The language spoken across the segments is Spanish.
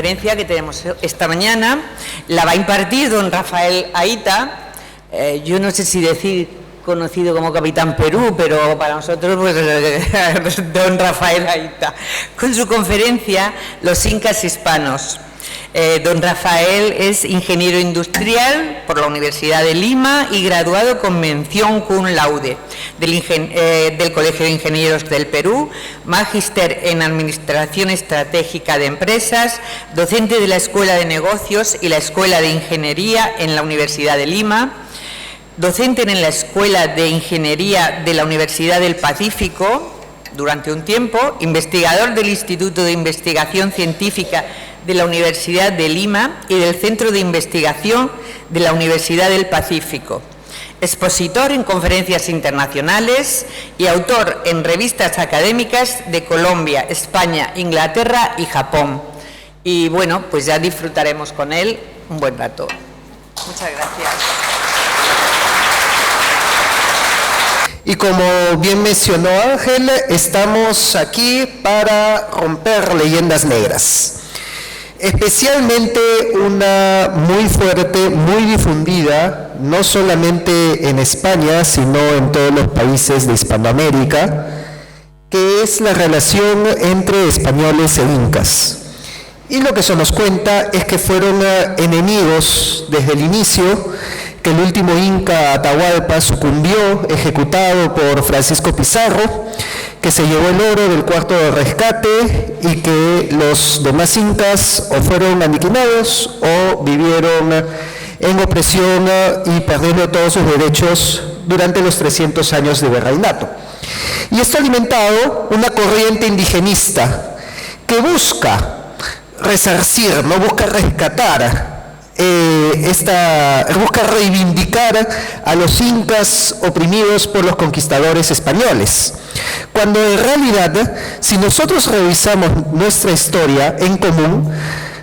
conferencia que tenemos esta mañana la va a impartir don Rafael Aita, yo no sé si decir conocido como Capitán Perú, pero para nosotros pues don Rafael Aita, con su conferencia Los Incas Hispanos. Don Rafael es ingeniero industrial por la Universidad de Lima y graduado con mención cum laude del Colegio de Ingenieros del Perú, magíster en Administración Estratégica de Empresas, docente de la Escuela de Negocios y la Escuela de Ingeniería en la Universidad de Lima, docente en la Escuela de Ingeniería de la Universidad del Pacífico durante un tiempo, investigador del Instituto de Investigación Científica de la Universidad de Lima y del Centro de Investigación de la Universidad del Pacífico, expositor en conferencias internacionales y autor en revistas académicas de Colombia, España, Inglaterra y Japón. Y bueno, pues ya disfrutaremos con él un buen rato. Muchas gracias. Y como bien mencionó Ángel, estamos aquí para romper leyendas negras. Especialmente una muy fuerte, muy difundida, no solamente en España, sino en todos los países de Hispanoamérica, que es la relación entre españoles e incas. Y lo que se nos cuenta es que fueron enemigos desde el inicio, que el último inca Atahualpa sucumbió, ejecutado por Francisco Pizarro, que se llevó el oro del cuarto de rescate y que los demás incas o fueron aniquilados o vivieron en opresión y perdiendo todos sus derechos durante los 300 años de virreinato. Y esto ha alimentado una corriente indigenista que busca resarcir, no busca rescatar, busca reivindicar a los incas oprimidos por los conquistadores españoles, cuando en realidad, si nosotros revisamos nuestra historia en común,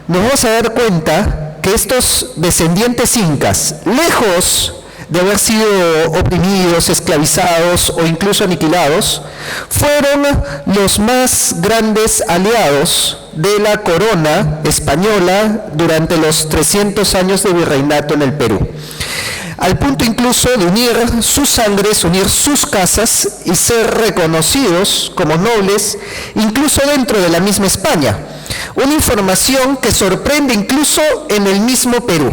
nos vamos a dar cuenta que estos descendientes incas, lejos de haber sido oprimidos, esclavizados o incluso aniquilados, fueron los más grandes aliados de la corona española durante los 300 años de virreinato en el Perú, al punto incluso de unir sus sangres, unir sus casas y ser reconocidos como nobles, incluso dentro de la misma España. Una información que sorprende incluso en el mismo Perú.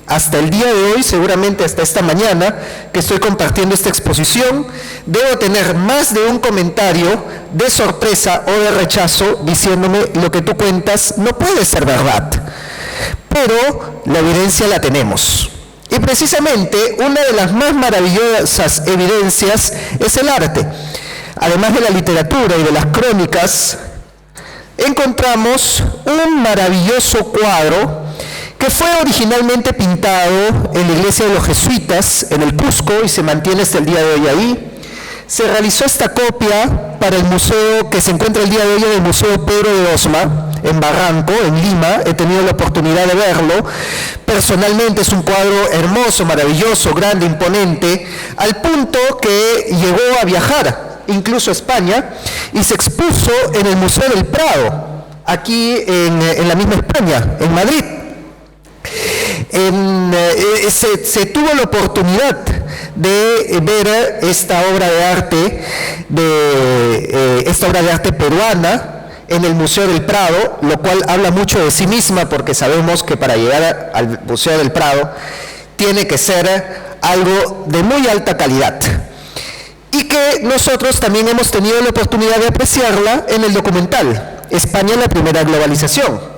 Hasta el día de hoy, seguramente hasta esta mañana que estoy compartiendo esta exposición, debo tener más de un comentario de sorpresa o de rechazo diciéndome lo que tú cuentas no puede ser verdad, pero la evidencia la tenemos. Y precisamente una de las más maravillosas evidencias es el arte. Además de la literatura y de las crónicas, encontramos un maravilloso cuadro que fue originalmente pintado en la iglesia de los jesuitas en el Cusco y se mantiene hasta el día de hoy ahí. Se realizó esta copia para el museo que se encuentra el día de hoy en el Museo Pedro de Osma, en Barranco, en Lima. He tenido la oportunidad de verlo. Personalmente es un cuadro hermoso, maravilloso, grande, imponente, al punto que llegó a viajar incluso a España y se expuso en el Museo del Prado, aquí en la misma España, en Madrid. Se tuvo la oportunidad de ver esta obra de arte peruana en el Museo del Prado, lo cual habla mucho de sí misma, porque sabemos que para llegar al Museo del Prado tiene que ser algo de muy alta calidad, y que nosotros también hemos tenido la oportunidad de apreciarla en el documental España en la primera globalización.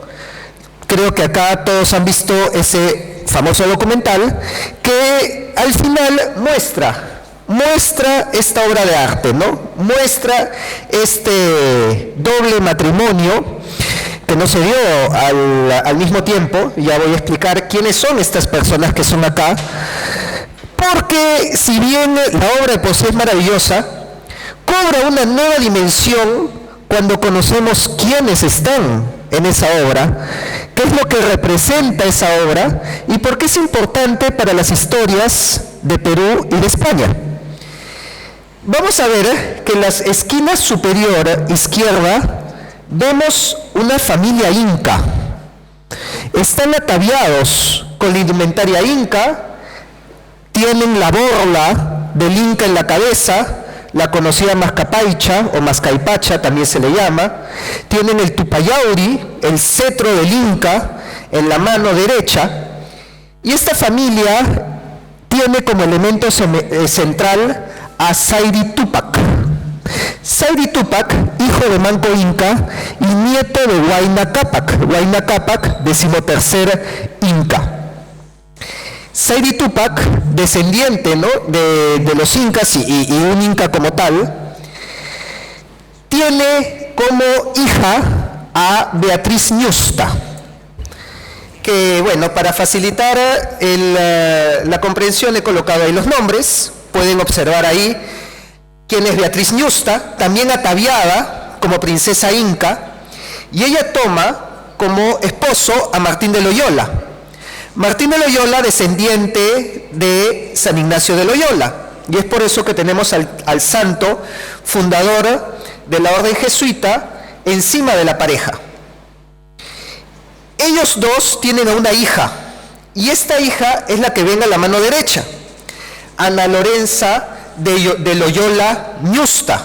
Creo que acá todos han visto ese famoso documental que al final muestra esta obra de arte, ¿no? Muestra este doble matrimonio que no se dio al mismo tiempo. Ya voy a explicar quiénes son estas personas que son acá, porque si bien la obra de por sí es maravillosa, cobra una nueva dimensión cuando conocemos quiénes están en esa obra, qué es lo que representa esa obra y por qué es importante para las historias de Perú y de España. Vamos a ver que en la esquina superior izquierda vemos una familia inca. Están ataviados con la indumentaria inca, tienen la borla del inca en la cabeza, la conocida mascapaicha o mascaipacha también se le llama, tienen el tupayauri, el cetro del inca, en la mano derecha, y esta familia tiene como elemento central a Sayri Tupac. Sayri Tupac, hijo de Manco Inca y nieto de Huayna Cápac, 13º Inca. Sayri Tupac, descendiente, ¿no?, de los incas y un inca como tal, tiene como hija a Beatriz Ñusta, que, bueno, para facilitar la comprensión he colocado ahí los nombres. Pueden observar ahí quién es Beatriz Ñusta, también ataviada como princesa inca, y ella toma como esposo a Martín de Loyola. Martín de Loyola, descendiente de San Ignacio de Loyola, y es por eso que tenemos al santo fundador de la orden jesuita encima de la pareja. Ellos dos tienen a una hija, y esta hija es la que ven a la mano derecha, Ana Lorenza de Loyola Ñusta,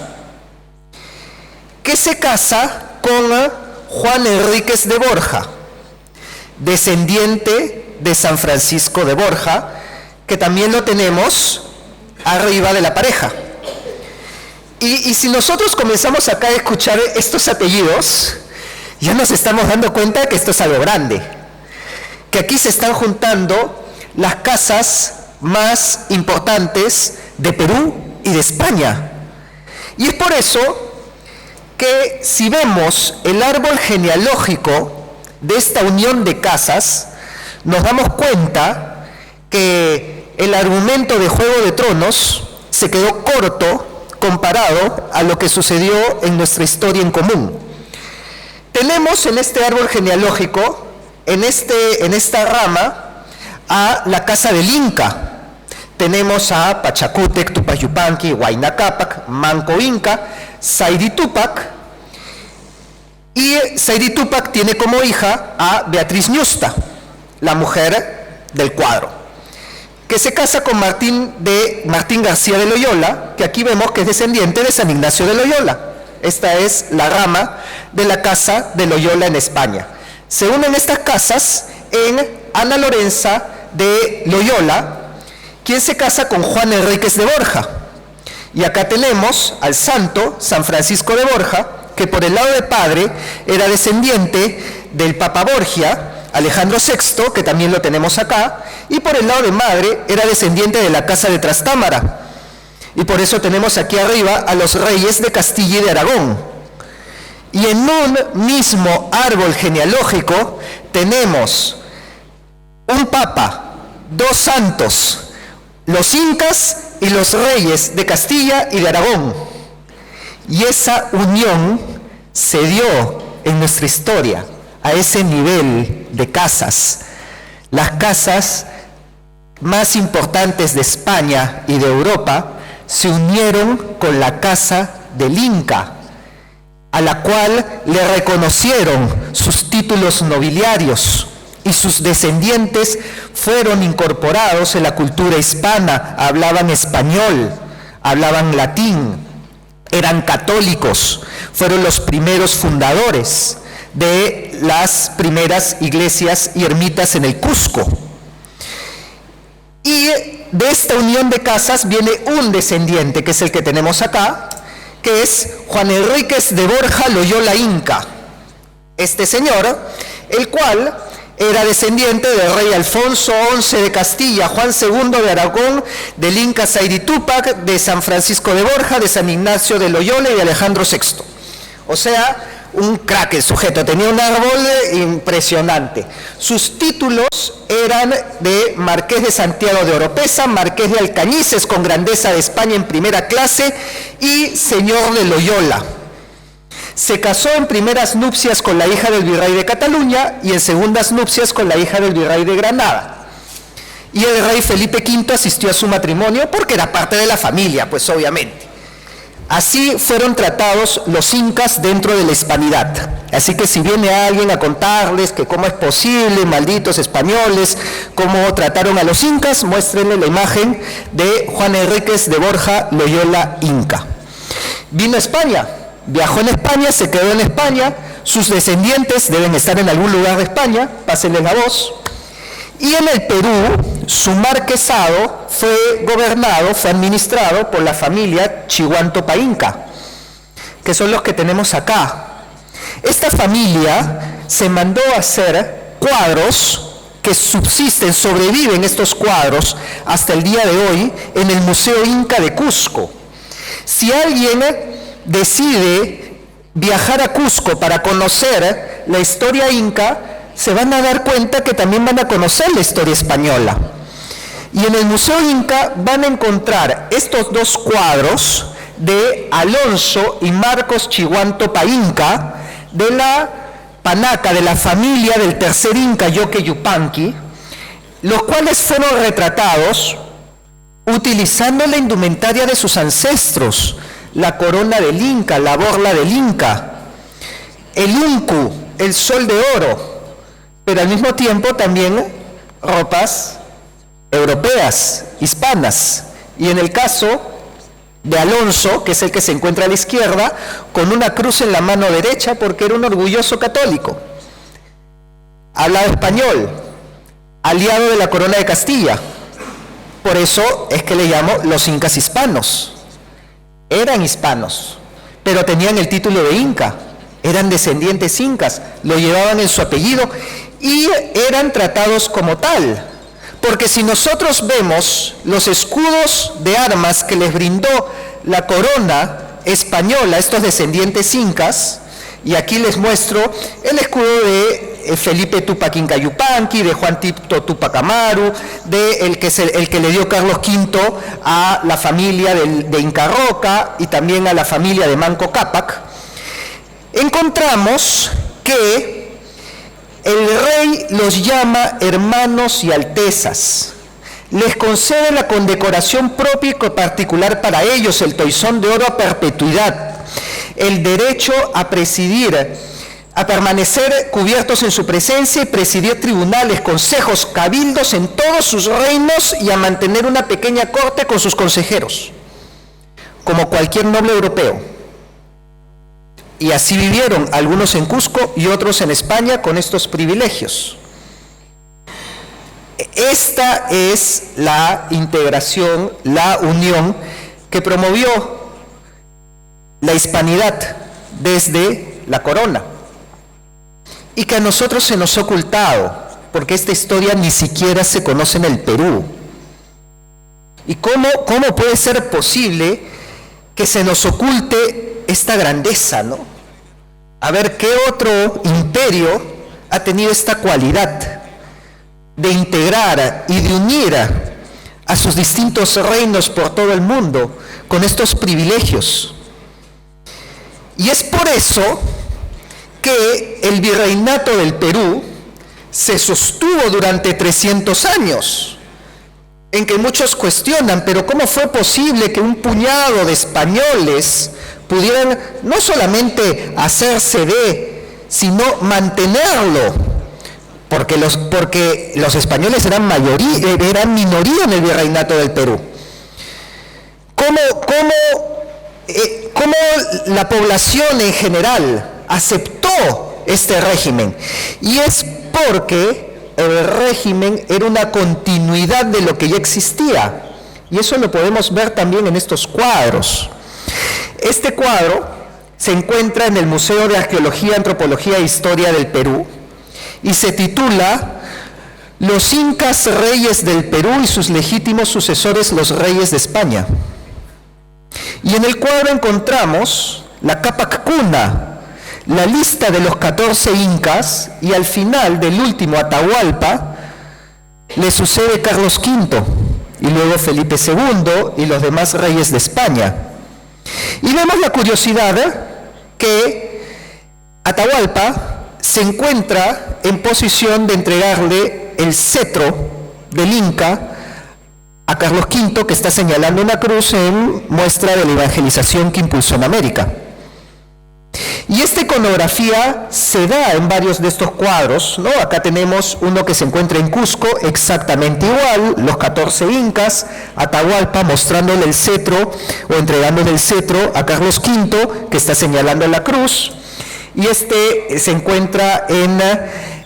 que se casa con Juan Enríquez de Borja, descendiente de San Francisco de Borja, que también lo tenemos arriba de la pareja. Y si nosotros comenzamos acá a escuchar estos apellidos, ya nos estamos dando cuenta de que esto es algo grande, que aquí se están juntando las casas más importantes de Perú y de España. Y es por eso que si vemos el árbol genealógico de esta unión de casas, nos damos cuenta que el argumento de Juego de Tronos se quedó corto comparado a lo que sucedió en nuestra historia en común. Tenemos en este árbol genealógico, en esta rama, a la casa del Inca. Tenemos a Pachacútec, Tupayupanqui, Huayna Cápac, Manco Inca, Sayri Tupac, y Sayri Tupac tiene como hija a Beatriz Ñusta, la mujer del cuadro, que se casa con Martín García de Loyola, que aquí vemos que es descendiente de San Ignacio de Loyola. Esta es la rama de la casa de Loyola en España. Se unen estas casas en Ana Lorenza de Loyola, quien se casa con Juan Enríquez de Borja. Y acá tenemos al santo San Francisco de Borja, que por el lado de padre era descendiente del Papa Borgia, Alejandro VI, que también lo tenemos acá, y por el lado de madre era descendiente de la casa de Trastámara. Y por eso tenemos aquí arriba a los reyes de Castilla y de Aragón. Y en un mismo árbol genealógico tenemos un papa, dos santos, los incas y los reyes de Castilla y de Aragón. Y esa unión se dio en nuestra historia a ese nivel de casas. Las casas más importantes de España y de Europa se unieron con la casa del Inca, a la cual le reconocieron sus títulos nobiliarios, y sus descendientes fueron incorporados en la cultura hispana. Hablaban español, hablaban latín, eran católicos, fueron los primeros fundadores de las primeras iglesias y ermitas en el Cusco. Y de esta unión de casas viene un descendiente, que es el que tenemos acá, que es Juan Enríquez de Borja Loyola Inca. Este señor, el cual era descendiente del rey Alfonso XI de Castilla, Juan II de Aragón, del Inca Sayri Tupac, de San Francisco de Borja, de San Ignacio de Loyola y de Alejandro VI. O sea, un crack el sujeto, tenía un árbol impresionante. Sus títulos eran de Marqués de Santiago de Oropesa, Marqués de Alcañices con grandeza de España en primera clase y señor de Loyola. Se casó en primeras nupcias con la hija del virrey de Cataluña y en segundas nupcias con la hija del virrey de Granada. Y el rey Felipe V asistió a su matrimonio porque era parte de la familia, pues obviamente. Así fueron tratados los incas dentro de la hispanidad. Así que si viene alguien a contarles que cómo es posible, malditos españoles, cómo trataron a los incas, muéstrenle la imagen de Juan Enríquez de Borja Loyola Inca. Vino a España, viajó en España, se quedó en España, sus descendientes deben estar en algún lugar de España, pásenle la voz. Y en el Perú, su marquesado fue gobernado, fue administrado por la familia Chihuantopa Inca, que son los que tenemos acá. Esta familia se mandó a hacer cuadros que subsisten, sobreviven estos cuadros hasta el día de hoy en el Museo Inca de Cusco. Si alguien decide viajar a Cusco para conocer la historia inca, se van a dar cuenta que también van a conocer la historia española. Y en el Museo Inca van a encontrar estos dos cuadros de Alonso y Marcos Chihuantopa Inca, de la panaca, de la familia del tercer Inca, Yoque Yupanqui, los cuales fueron retratados utilizando la indumentaria de sus ancestros, la corona del Inca, la borla del Inca, el uncu, el sol de oro, pero al mismo tiempo también ropas europeas, hispanas, y en el caso de Alonso, que es el que se encuentra a la izquierda, con una cruz en la mano derecha porque era un orgulloso católico. Hablaba español, aliado de la corona de Castilla, por eso es que le llamo los incas hispanos. Eran hispanos, pero tenían el título de inca, eran descendientes incas, lo llevaban en su apellido y eran tratados como tal, porque si nosotros vemos los escudos de armas que les brindó la corona española a estos descendientes incas, y aquí les muestro el escudo de Felipe Tupac Inca Yupanqui, de Juan Tito Tupac Amaru, de el que le dio Carlos V a la familia de Inca Roca y también a la familia de Manco Cápac, encontramos que el rey los llama hermanos y altezas, les concede la condecoración propia y particular para ellos, el toisón de oro a perpetuidad, el derecho a presidir, a permanecer cubiertos en su presencia y presidir tribunales, consejos, cabildos en todos sus reinos y a mantener una pequeña corte con sus consejeros, como cualquier noble europeo. Y así vivieron algunos en Cusco y otros en España con estos privilegios. Esta es la integración, la unión que promovió la hispanidad desde la corona y que a nosotros se nos ha ocultado, porque esta historia ni siquiera se conoce en el Perú. ¿Y cómo puede ser posible que se nos oculte esta grandeza, ¿no? A ver, ¿qué otro imperio ha tenido esta cualidad de integrar y de unir a sus distintos reinos por todo el mundo con estos privilegios? Y es por eso que el virreinato del Perú se sostuvo durante 300 años, en que muchos cuestionan, pero ¿cómo fue posible que un puñado de españoles pudieran no solamente hacerse sino mantenerlo? Porque los españoles eran minoría en el virreinato del Perú. ¿Cómo la población en general aceptó este régimen? Y es porque el régimen era una continuidad de lo que ya existía. Y eso lo podemos ver también en estos cuadros. Este cuadro se encuentra en el Museo de Arqueología, Antropología e Historia del Perú y se titula Los Incas Reyes del Perú y sus legítimos sucesores, los Reyes de España. Y en el cuadro encontramos la Cápac Cuna, la lista de los 14 incas, y al final del último, Atahualpa, le sucede Carlos V, y luego Felipe II y los demás reyes de España. Y vemos la curiosidad que Atahualpa se encuentra en posición de entregarle el cetro del Inca a Carlos V, que está señalando una cruz en muestra de la evangelización que impulsó en América. Y esta iconografía se da en varios de estos cuadros, ¿no? Acá tenemos uno que se encuentra en Cusco, exactamente igual, los 14 incas, Atahualpa mostrándole el cetro o entregándole el cetro a Carlos V, que está señalando la cruz, y este se encuentra en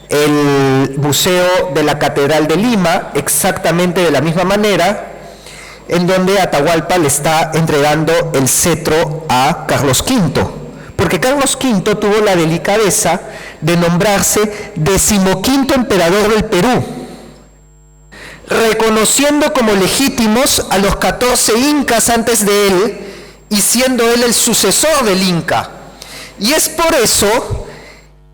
el Museo de la Catedral de Lima, exactamente de la misma manera, en donde Atahualpa le está entregando el cetro a Carlos V. Porque Carlos V tuvo la delicadeza de nombrarse 15º emperador del Perú, reconociendo como legítimos a los 14 incas antes de él y siendo él el sucesor del inca. Y es por eso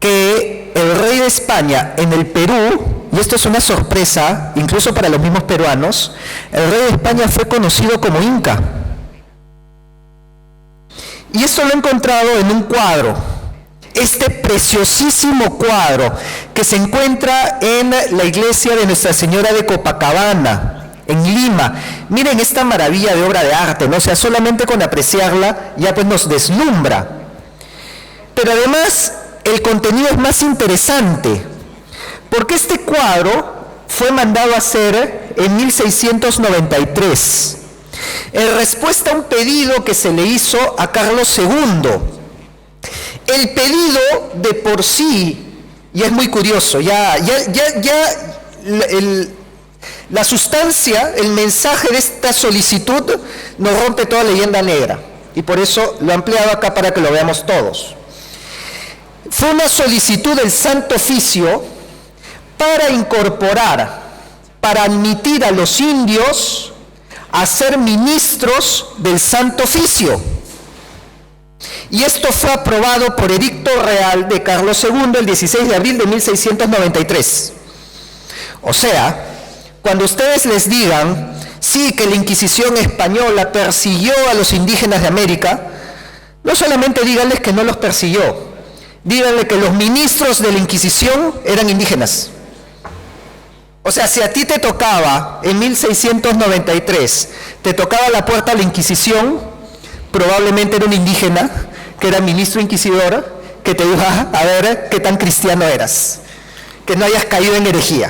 que el rey de España en el Perú, y esto es una sorpresa incluso para los mismos peruanos, el rey de España fue conocido como inca. Y esto lo he encontrado en un cuadro, este preciosísimo cuadro que se encuentra en la iglesia de Nuestra Señora de Copacabana, en Lima. Miren esta maravilla de obra de arte, ¿no? O sea, solamente con apreciarla ya pues nos deslumbra. Pero además el contenido es más interesante, porque este cuadro fue mandado a hacer en 1693. En respuesta a un pedido que se le hizo a Carlos II. El pedido de por sí, y es muy curioso, la sustancia, el mensaje de esta solicitud nos rompe toda leyenda negra, y por eso lo he ampliado acá para que lo veamos todos. Fue una solicitud del Santo Oficio para incorporar, para admitir a los indios a ser ministros del Santo Oficio. Y esto fue aprobado por edicto real de Carlos II el 16 de abril de 1693. O sea, cuando ustedes les digan, sí, que la Inquisición española persiguió a los indígenas de América, no solamente díganles que no los persiguió, díganle que los ministros de la Inquisición eran indígenas. O sea, si a ti te tocaba, en 1693, te tocaba la puerta a la Inquisición, probablemente era un indígena, que era ministro inquisidor, que te dijo, a ver qué tan cristiano eras, que no hayas caído en herejía.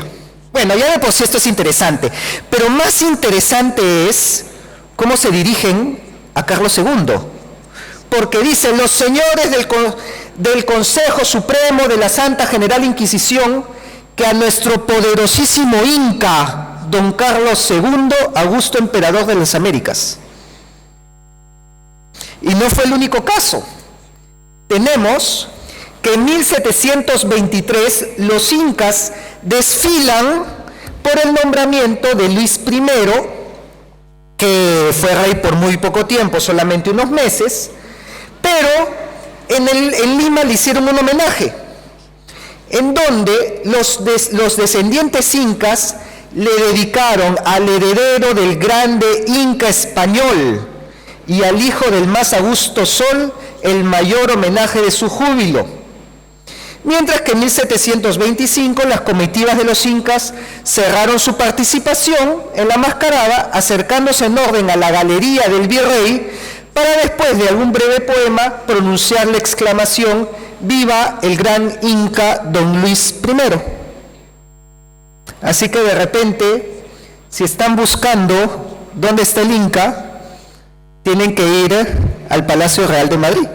Bueno, ya de por sí esto es interesante, pero más interesante es cómo se dirigen a Carlos II, porque dice, los señores del Consejo Supremo de la Santa General Inquisición, que a nuestro poderosísimo inca, don Carlos II, Augusto Emperador de las Américas. Y no fue el único caso. Tenemos que en 1723 los incas desfilan por el nombramiento de Luis I, que fue rey por muy poco tiempo, solamente unos meses, pero en Lima le hicieron un homenaje, en donde los descendientes incas le dedicaron al heredero del grande inca español y al hijo del más augusto sol el mayor homenaje de su júbilo. Mientras que en 1725 las comitivas de los incas cerraron su participación en la mascarada, acercándose en orden a la galería del virrey, para después de algún breve poema pronunciar la exclamación «Viva el gran inca don Luis I». Así que de repente, si están buscando dónde está el inca, tienen que ir al Palacio Real de Madrid,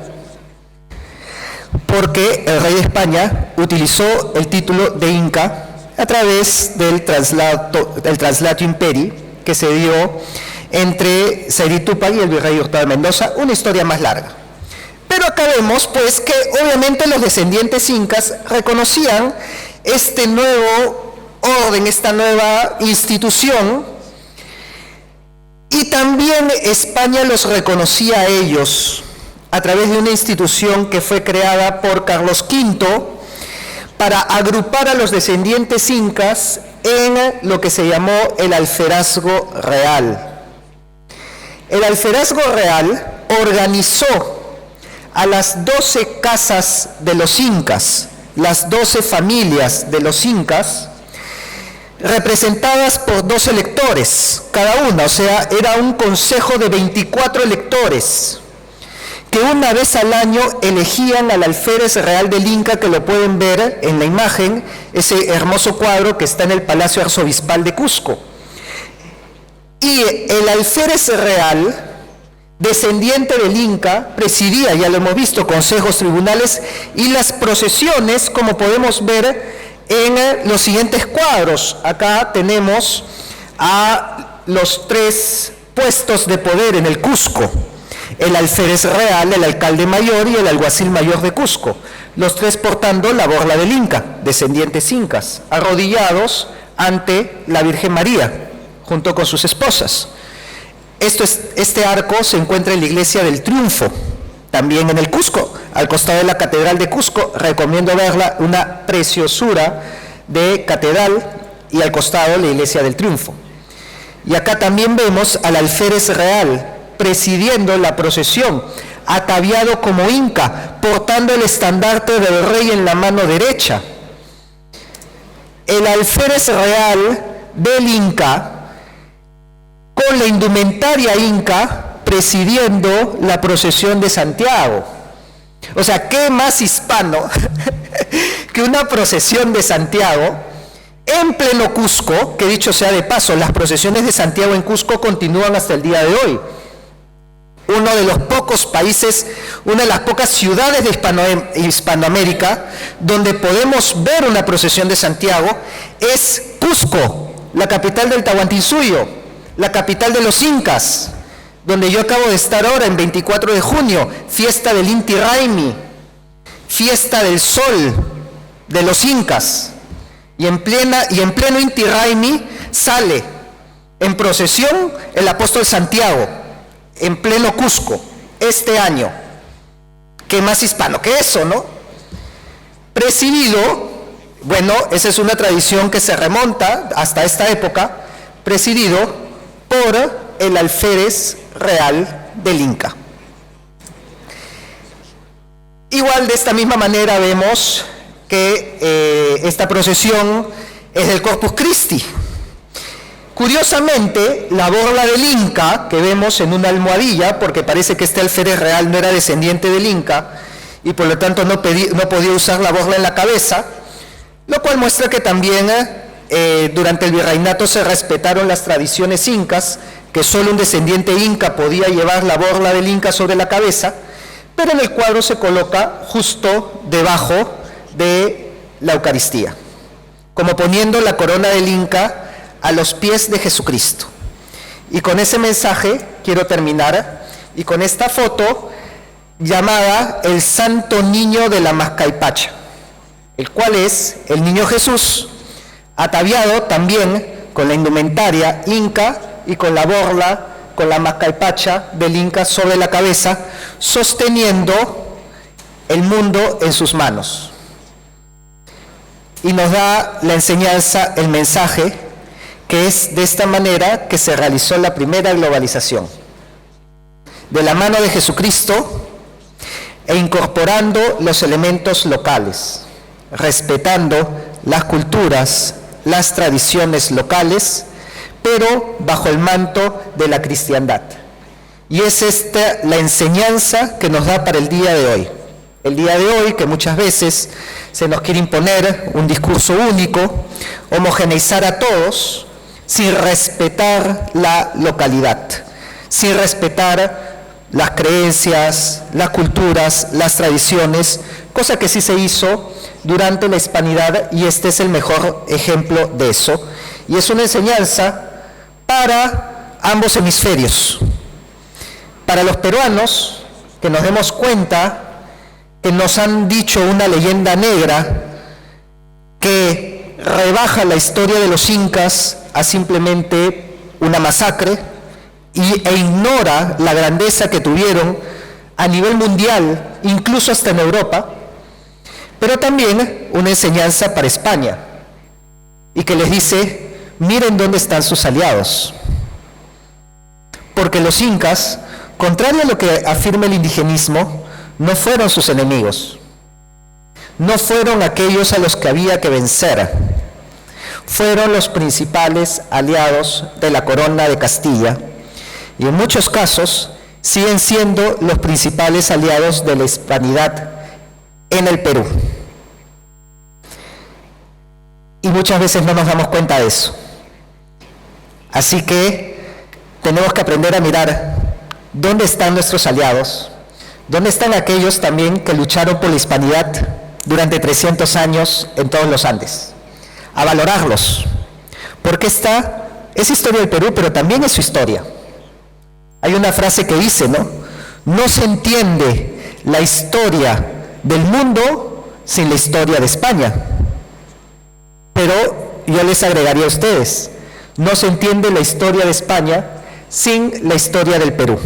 porque el rey de España utilizó el título de inca a través del Translatio Imperii que se dio entre Sairí Túpac y el virrey Hurtado de Mendoza, una historia más larga. Pero acá vemos pues que obviamente los descendientes incas reconocían este nuevo orden, esta nueva institución, y también España los reconocía a ellos a través de una institución que fue creada por Carlos V para agrupar a los descendientes incas en lo que se llamó el Alferazgo Real. El Alferazgo Real organizó a las 12 casas de los incas, las 12 familias de los incas, representadas por 2 electores cada una, o sea, era un consejo de 24 electores, que una vez al año elegían al alférez real del Inca, que lo pueden ver en la imagen, ese hermoso cuadro que está en el Palacio Arzobispal de Cusco. Y el alférez real, descendiente del Inca, presidía, ya lo hemos visto, consejos, tribunales y las procesiones, como podemos ver en los siguientes cuadros. Acá tenemos a los 3 puestos de poder en el Cusco: el alférez real, el alcalde mayor y el alguacil mayor de Cusco, los 3 portando la borla del Inca, descendientes incas, arrodillados ante la Virgen María, junto con sus esposas. Este arco se encuentra en la iglesia del Triunfo, también en el Cusco, al costado de la Catedral de Cusco. Recomiendo verla, una preciosura de catedral, y al costado la iglesia del Triunfo. Y acá también vemos al alférez real presidiendo la procesión, ataviado como inca, portando el estandarte del rey en la mano derecha. El alférez real del Inca, con la indumentaria inca, presidiendo la procesión de Santiago. O sea, ¿qué más hispano que una procesión de Santiago en pleno Cusco? Que dicho sea de paso, las procesiones de Santiago en Cusco continúan hasta el día de hoy. Uno de los pocos países, una de las pocas ciudades de Hispanoamérica donde podemos ver una procesión de Santiago es Cusco, la capital del Tahuantinsuyo, la capital de los incas, donde yo acabo de estar ahora en 24 de junio, fiesta del Inti Raymi, fiesta del sol de los incas, y en pleno Inti Raymi sale en procesión el apóstol Santiago, en pleno Cusco, este año. ¿Qué más hispano que eso, no? Presidido, bueno, esa es una tradición que se remonta hasta esta época, presidido por el alférez real del Inca. Igual, de esta misma manera, vemos que esta procesión es del Corpus Christi. Curiosamente, la borla del Inca, que vemos en una almohadilla, porque parece que este alférez real no era descendiente del Inca, y por lo tanto no podía usar la borla en la cabeza, lo cual muestra que también durante el virreinato se respetaron las tradiciones incas, que solo un descendiente inca podía llevar la borla del Inca sobre la cabeza, pero en el cuadro se coloca justo debajo de la Eucaristía, como poniendo la corona del Inca a los pies de Jesucristo. Y con ese mensaje quiero terminar, y con esta foto llamada el Santo Niño de la Mascaipacha, el cual es el Niño Jesús, ataviado también con la indumentaria inca y con la borla, con la mascaipacha del Inca sobre la cabeza, sosteniendo el mundo en sus manos. Y nos da la enseñanza, el mensaje, que es de esta manera que se realizó la primera globalización. De la mano de Jesucristo e incorporando los elementos locales, respetando las culturas, las tradiciones locales, pero bajo el manto de la cristiandad. Y es esta la enseñanza que nos da para el día de hoy. El día de hoy, que muchas veces se nos quiere imponer un discurso único, homogeneizar a todos, sin respetar la localidad, sin respetar las creencias, las culturas, las tradiciones, cosa que sí se hizo durante la hispanidad, y este es el mejor ejemplo de eso. Y es una enseñanza para ambos hemisferios. Para los peruanos, que nos demos cuenta que nos han dicho una leyenda negra que rebaja la historia de los incas a simplemente una masacre e ignora la grandeza que tuvieron a nivel mundial, incluso hasta en Europa, pero también una enseñanza para España, y que les dice: miren dónde están sus aliados, porque los incas, contrario a lo que afirma el indigenismo, no fueron sus enemigos, no fueron aquellos a los que había que vencer, fueron los principales aliados de la corona de Castilla y en muchos casos siguen siendo los principales aliados de la hispanidad en el Perú. Y muchas veces no nos damos cuenta de eso. Así que tenemos que aprender a mirar dónde están nuestros aliados, dónde están aquellos también que lucharon por la hispanidad durante 300 años en todos los Andes, a valorarlos, porque esta es historia del Perú, pero también es su historia. Hay una frase que dice, no se entiende la historia del mundo sin la historia de España. Pero yo les agregaría a ustedes, no se entiende la historia de España sin la historia del Perú.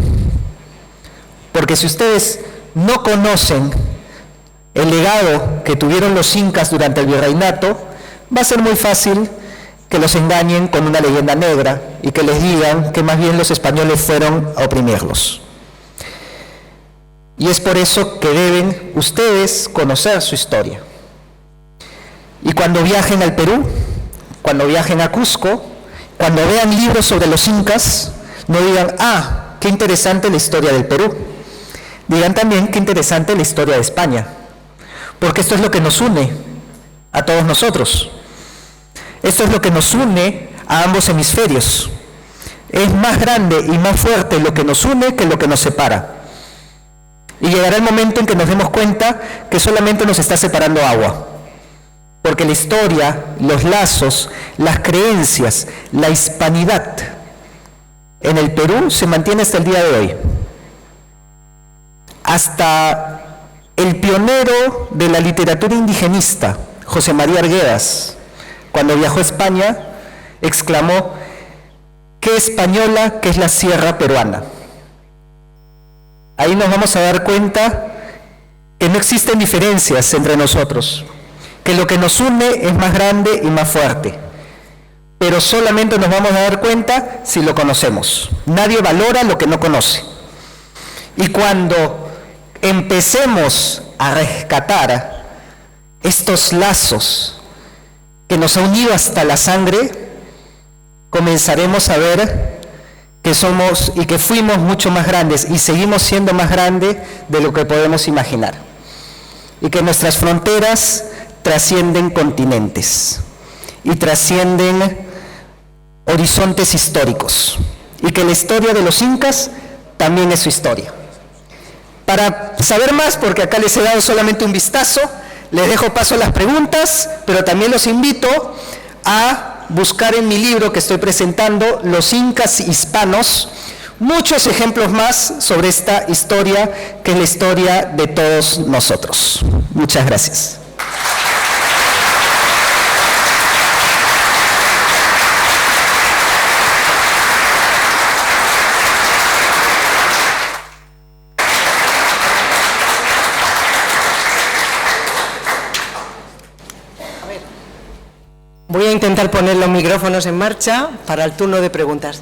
Porque si ustedes no conocen el legado que tuvieron los incas durante el virreinato, va a ser muy fácil que los engañen con una leyenda negra y que les digan que más bien los españoles fueron a oprimirlos. Y es por eso que deben ustedes conocer su historia. Y cuando viajen al Perú, cuando viajen a Cusco, cuando vean libros sobre los incas, no digan, qué interesante la historia del Perú. Digan también, qué interesante la historia de España. Porque esto es lo que nos une a todos nosotros. Esto es lo que nos une a ambos hemisferios. Es más grande y más fuerte lo que nos une que lo que nos separa. Y llegará el momento en que nos demos cuenta que solamente nos está separando agua. Porque la historia, los lazos, las creencias, la hispanidad en el Perú se mantiene hasta el día de hoy. Hasta el pionero de la literatura indigenista, José María Arguedas, cuando viajó a España, exclamó, qué española que es la sierra peruana. Ahí nos vamos a dar cuenta que no existen diferencias entre nosotros, que lo que nos une es más grande y más fuerte, pero solamente nos vamos a dar cuenta si lo conocemos. Nadie valora lo que no conoce. Y cuando empecemos a rescatar estos lazos que nos ha unido hasta la sangre, comenzaremos a ver que somos y que fuimos mucho más grandes y seguimos siendo más grandes de lo que podemos imaginar. Y que nuestras fronteras trascienden continentes y trascienden horizontes históricos. Y que la historia de los incas también es su historia. Para saber más, porque acá les he dado solamente un vistazo, les dejo paso a las preguntas, pero también los invito a buscar en mi libro que estoy presentando, Los Incas Hispanos, muchos ejemplos más sobre esta historia, que es la historia de todos nosotros. Muchas gracias. Voy a intentar poner los micrófonos en marcha para el turno de preguntas.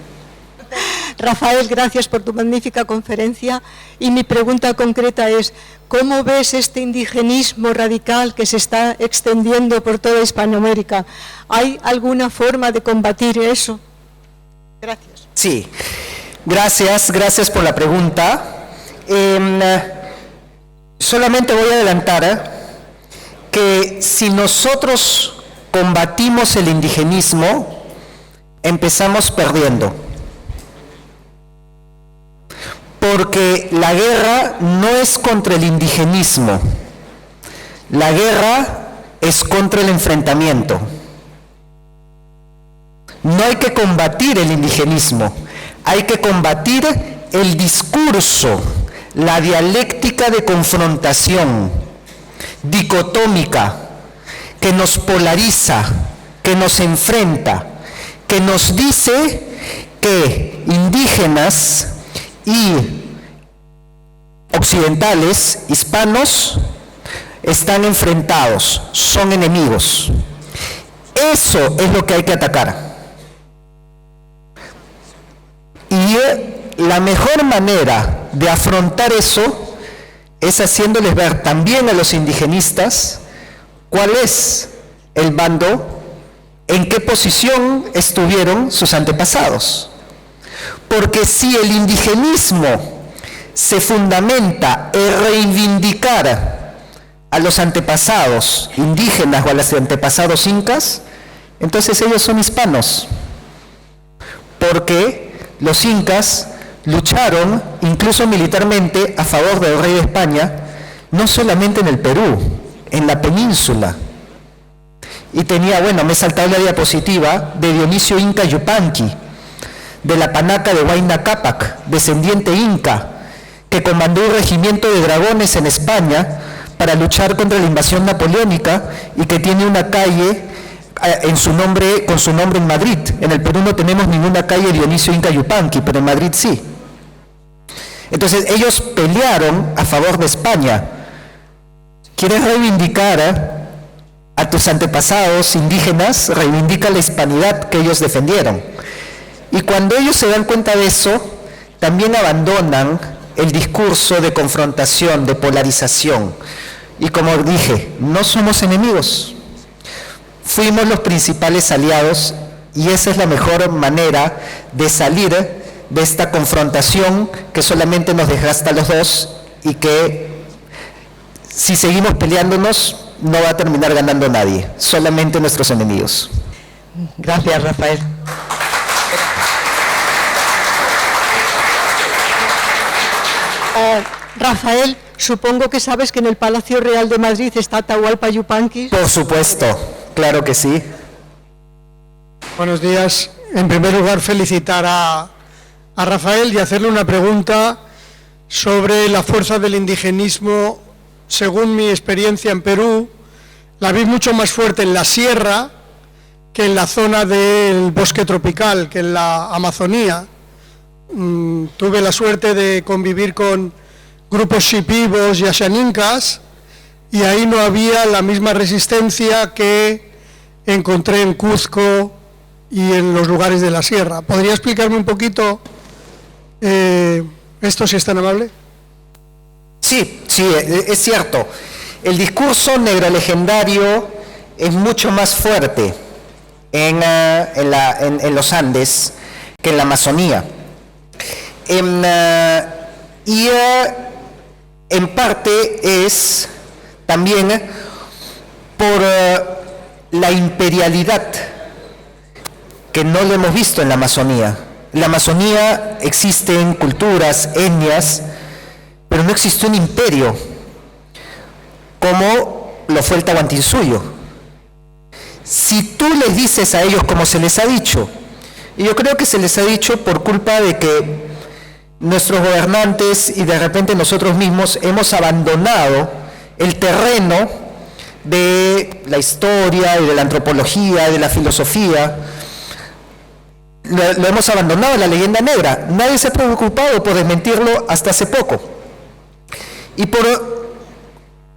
Rafael, gracias por tu magnífica conferencia y mi pregunta concreta es, ¿cómo ves este indigenismo radical que se está extendiendo por toda Hispanoamérica? ¿Hay alguna forma de combatir eso? Gracias. Sí, gracias por la pregunta. Solamente voy a adelantar que si nosotros combatimos el indigenismo, empezamos perdiendo. Porque la guerra no es contra el indigenismo, la guerra es contra el enfrentamiento. No hay que combatir el indigenismo, hay que combatir el discurso, la dialéctica de confrontación, dicotómica, que nos polariza, que nos enfrenta, que nos dice que indígenas y occidentales, hispanos, están enfrentados, son enemigos. Eso es lo que hay que atacar. Y la mejor manera de afrontar eso es haciéndoles ver también a los indigenistas cuál es el bando en qué posición estuvieron sus antepasados. Porque si el indigenismo se fundamenta en reivindicar a los antepasados indígenas o a los antepasados incas, entonces ellos son hispanos. Porque los incas lucharon incluso militarmente a favor del rey de España, no solamente en el Perú, en la península. Y tenía, bueno, me he saltado la diapositiva de Dionisio Inca Yupanqui, de la panaca de Huayna Cápac, descendiente inca, que comandó un regimiento de dragones en España para luchar contra la invasión napoleónica y que tiene una calle con su nombre en Madrid. En el Perú no tenemos ninguna calle Dionisio Inca Yupanqui, pero en Madrid sí. Entonces ellos pelearon a favor de España. ¿Quieres reivindicar a tus antepasados indígenas? Reivindica la hispanidad que ellos defendieron. Y cuando ellos se dan cuenta de eso, también abandonan el discurso de confrontación, de polarización. Y como dije, no somos enemigos. Fuimos los principales aliados y esa es la mejor manera de salir de esta confrontación que solamente nos desgasta a los dos y que si seguimos peleándonos no va a terminar ganando nadie, solamente nuestros enemigos. Gracias, Rafael. Rafael, supongo que sabes que en el Palacio Real de Madrid está Atahualpa Yupanqui. Por supuesto, claro que sí. Buenos días. En primer lugar, felicitar a Rafael y hacerle una pregunta sobre la fuerza del indigenismo. Según mi experiencia en Perú, la vi mucho más fuerte en la sierra que en la zona del bosque tropical, que en la Amazonía. Tuve la suerte de convivir con grupos shipibos y ashaninkas y ahí no había la misma resistencia que encontré en Cuzco y en los lugares de la sierra. ¿Podría explicarme un poquito esto, si es tan amable? Sí, es cierto. El discurso negrolegendario es mucho más fuerte en los Andes que en la Amazonía. Y en parte es también por la imperialidad que no lo hemos visto en la Amazonía. En la Amazonía existen culturas, etnias, pero no existió un imperio como lo fue el Tahuantinsuyo. Si tú les dices a ellos como se les ha dicho, y yo creo que se les ha dicho por culpa de que nuestros gobernantes y de repente nosotros mismos hemos abandonado el terreno de la historia y de la antropología y de la filosofía, lo hemos abandonado, la leyenda negra. Nadie se ha preocupado por desmentirlo hasta hace poco. Y por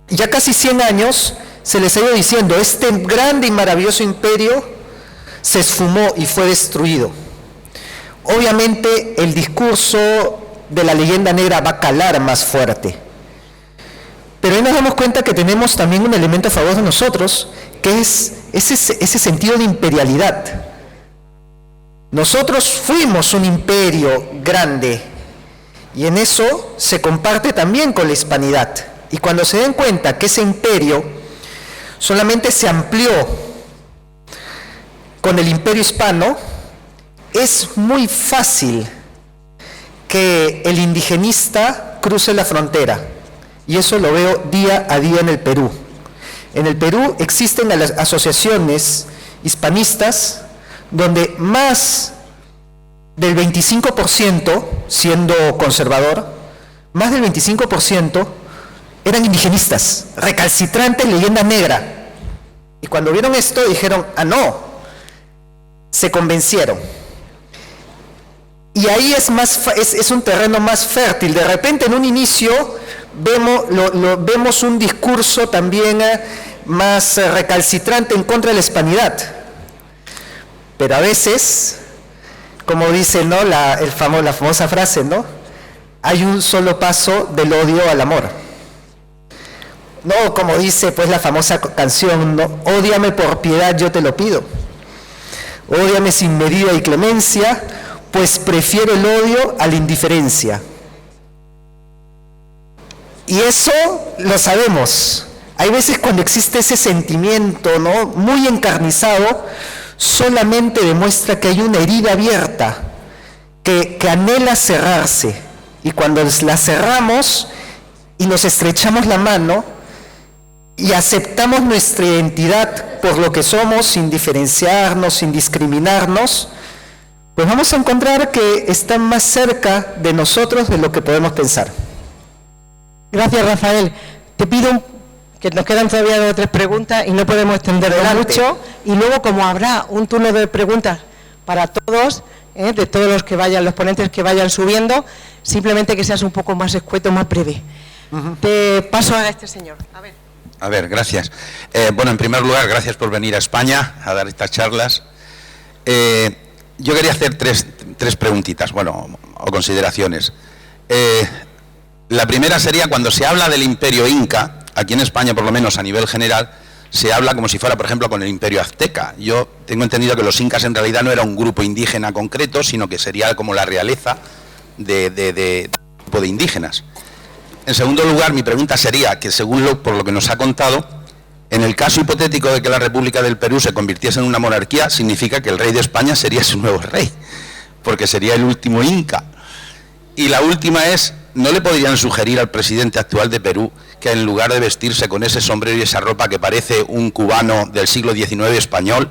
ya casi 100 años se les ha ido diciendo, este grande y maravilloso imperio se esfumó y fue destruido. Obviamente el discurso de la leyenda negra va a calar más fuerte. Pero ahí nos damos cuenta que tenemos también un elemento a favor de nosotros, que es ese sentido de imperialidad. Nosotros fuimos un imperio grande y en eso se comparte también con la hispanidad. Y cuando se den cuenta que ese imperio solamente se amplió con el imperio hispano, es muy fácil que el indigenista cruce la frontera. Y eso lo veo día a día en el Perú. En el Perú existen las asociaciones hispanistas donde más del 25%, siendo conservador, más del 25% eran indigenistas, recalcitrantes, leyenda negra. Y cuando vieron esto dijeron, no, se convencieron. Y ahí es un terreno más fértil. De repente en un inicio vemos un discurso también más recalcitrante en contra de la hispanidad. Pero a veces, como dice, ¿no?, la famosa frase, ¿no?, hay un solo paso del odio al amor. No, como dice pues la famosa canción, ¿no?, ódiame por piedad, yo te lo pido. Ódiame sin medida y clemencia, pues prefiero el odio a la indiferencia. Y eso lo sabemos. Hay veces cuando existe ese sentimiento, ¿no?, muy encarnizado, solamente demuestra que hay una herida abierta, que anhela cerrarse. Y cuando la cerramos y nos estrechamos la mano y aceptamos nuestra identidad por lo que somos, sin diferenciarnos, sin discriminarnos, pues vamos a encontrar que está más cerca de nosotros de lo que podemos pensar. Gracias, Rafael. Te pido que nos quedan todavía 2 o 3 preguntas y no podemos extenderlo mucho. Y luego, como habrá un turno de preguntas para todos, de todos los que vayan, los ponentes que vayan subiendo, simplemente que seas un poco más escueto, más breve. Te paso a este señor. A ver, gracias. Bueno, en primer lugar, gracias por venir a España a dar estas charlas. Yo quería hacer tres preguntitas, bueno, o consideraciones. La primera sería, cuando se habla del Imperio Inca, aquí en España, por lo menos a nivel general, se habla como si fuera, por ejemplo, con el Imperio Azteca. Yo tengo entendido que los incas en realidad no era un grupo indígena concreto, sino que sería como la realeza de grupo de indígenas. En segundo lugar, mi pregunta sería que, por lo que nos ha contado, en el caso hipotético de que la República del Perú se convirtiese en una monarquía, significa que el rey de España sería su nuevo rey, porque sería el último inca. Y la última es, ¿no le podrían sugerir al presidente actual de Perú que en lugar de vestirse con ese sombrero y esa ropa que parece un cubano del siglo XIX español,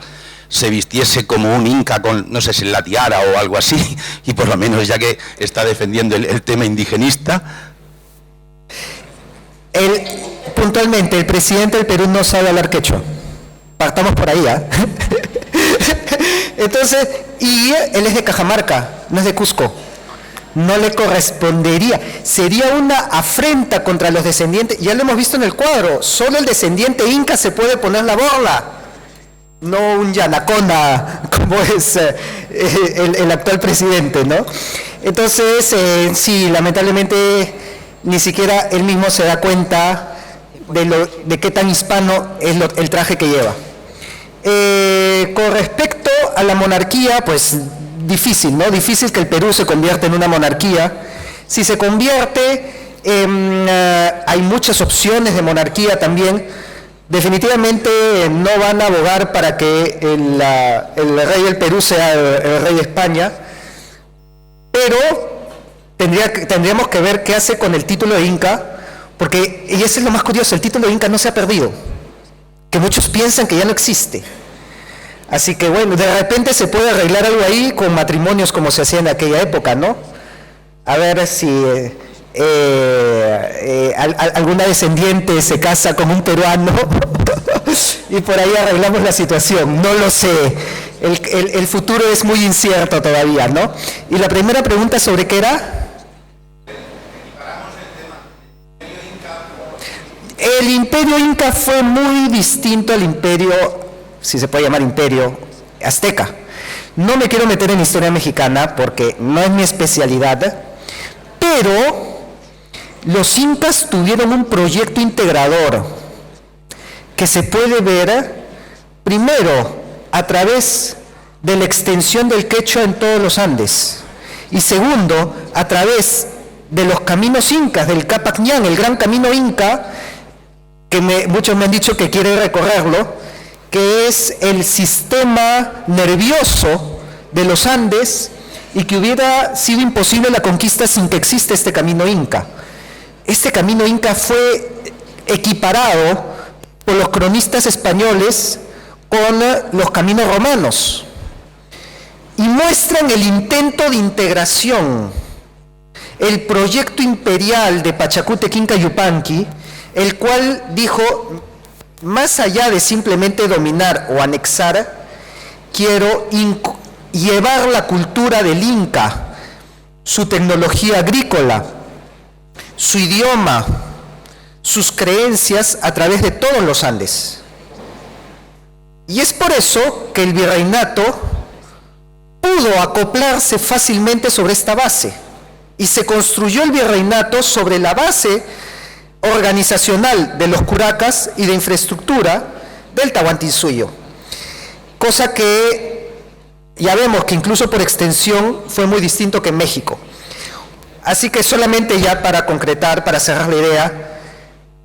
se vistiese como un inca con, no sé si la tiara o algo así, y por lo menos, ya que está defendiendo el tema indigenista? Puntualmente, el presidente del Perú no sabe hablar quechua. Partamos por ahí, ¿eh? Entonces, y él es de Cajamarca, no es de Cusco. No le correspondería. Sería una afrenta contra los descendientes. Ya lo hemos visto en el cuadro. Solo el descendiente inca se puede poner la borla. No un yanacona, como es el actual presidente, ¿no? Entonces, sí, lamentablemente, ni siquiera él mismo se da cuenta de qué tan hispano es el traje que lleva. Con respecto a la monarquía, pues difícil, ¿no? Difícil que el Perú se convierta en una monarquía. Si se convierte, hay muchas opciones de monarquía también. Definitivamente no van a abogar para que el rey del Perú sea el rey de España, pero tendríamos que ver qué hace con el título de Inca, porque, y eso es lo más curioso, el título de Inca no se ha perdido, que muchos piensan que ya no existe. Así que bueno, de repente se puede arreglar algo ahí con matrimonios como se hacía en aquella época, ¿no? A ver si alguna descendiente se casa con un peruano y por ahí arreglamos la situación, no lo sé. El futuro es muy incierto todavía, ¿no? Y la primera pregunta, ¿sobre qué era? El imperio inca fue muy distinto al imperio, si se puede llamar imperio, azteca. No me quiero meter en historia mexicana porque no es mi especialidad, pero los incas tuvieron un proyecto integrador que se puede ver primero a través de la extensión del quechua en todos los Andes y segundo a través de los caminos incas, del Capac Ñan, el gran camino inca, que muchos me han dicho que quieren recorrerlo, que es el sistema nervioso de los Andes y que hubiera sido imposible la conquista sin que exista este camino inca. Este camino inca fue equiparado por los cronistas españoles con los caminos romanos y muestran el intento de integración, el proyecto imperial de Pachacútec Inca Yupanqui, el cual dijo, más allá de simplemente dominar o anexar, quiero llevar la cultura del Inca, su tecnología agrícola, su idioma, sus creencias a través de todos los Andes. Y es por eso que el virreinato pudo acoplarse fácilmente sobre esta base y se construyó el virreinato sobre la base organizacional de los curacas y de infraestructura del Tahuantinsuyo, cosa que ya vemos que incluso por extensión fue muy distinto que en México. Así que solamente ya para concretar, para cerrar la idea,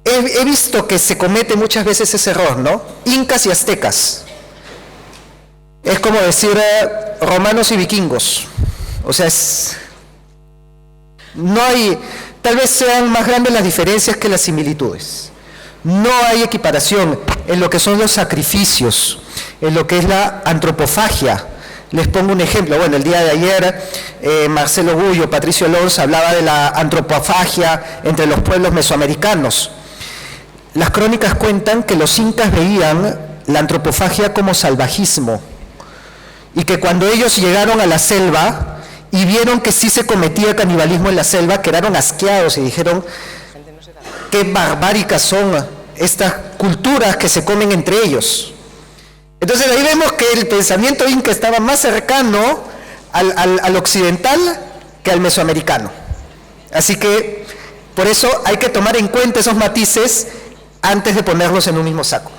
he visto que se comete muchas veces ese error, ¿no? Incas y aztecas. Es como decir romanos y vikingos. O sea, no hay, tal vez sean más grandes las diferencias que las similitudes. No hay equiparación en lo que son los sacrificios, en lo que es la antropofagia. Les pongo un ejemplo. Bueno, el día de ayer Marcelo Gullo, Patricio Alonso hablaba de la antropofagia entre los pueblos mesoamericanos. Las crónicas cuentan que los incas veían la antropofagia como salvajismo y que cuando ellos llegaron a la selva y vieron que sí se cometía canibalismo en la selva, quedaron asqueados y dijeron: qué barbáricas son estas culturas que se comen entre ellos. Entonces ahí vemos que el pensamiento inca estaba más cercano al occidental que al mesoamericano. Así que por eso hay que tomar en cuenta esos matices antes de ponerlos en un mismo saco.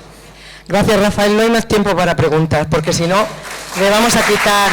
Gracias, Rafael. No hay más tiempo para preguntas, porque si no, le vamos a quitar...